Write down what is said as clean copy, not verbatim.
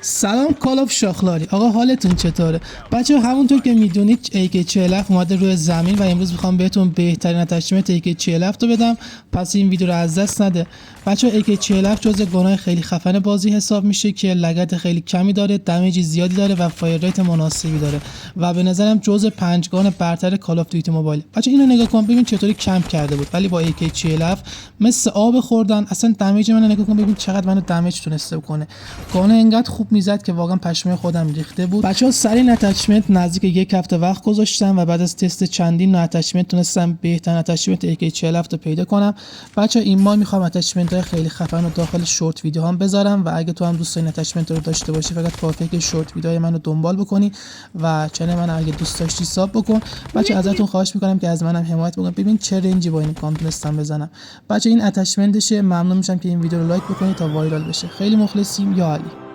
سلام کال آف شاخلاری. آقا حالتون چطوره؟ بچه همونطور که میدونید AK40 اومده روی زمین و امروز میخوام بهتون بهترین اتچمنت AK40 رو بدم، پس این ویدیو رو از دست نده. بچه AK40 جزء گناه خیلی خفن بازی حساب میشه که لگد خیلی کمی داره، دمیج زیادی داره و فایر ریت مناسبی داره و به نظرم جزء 5 گان برتر کال آف دیوتی موبایل. بچه اینو نگاه کن ببین چطوری کمپ کرده بود، ولی با AK40 مثل آب خوردن. اصلا دمیج منو نگاه کن ببین چقدر منو دمیج تونسته بکنه. گانه انقدر خوب میزد که واقعا پشمه خودم ریخته بود. بچه‌ها سر این اتچمنت نزدیک یک هفته وقت گذاشتم و بعد از تست چندین اتچمنت تونستم بهترین اتچمنت AK40 رو پیدا کنم. بچه‌ها این ماه میخوام اتچمنت های خیلی خفن رو داخل شورت ویدیو هم بذارم و اگه تو هم دوست داری اتچمنت رو داشته باشی فقط کافیه که شورت ویدیوهای منو دنبال بکنی و چنل من اگه دوست داشتی ساب بکن. بچه ازتون خواهش میکنم که از منم حمایت بکنید. ببین چه رنجی با این کام تونستم بزنم. بچه این اتچمنتشه. ممنون میشم که این ویدیو رو لایک بکنید تا وایرال بشه. خیلی مخلصیم. یا علی.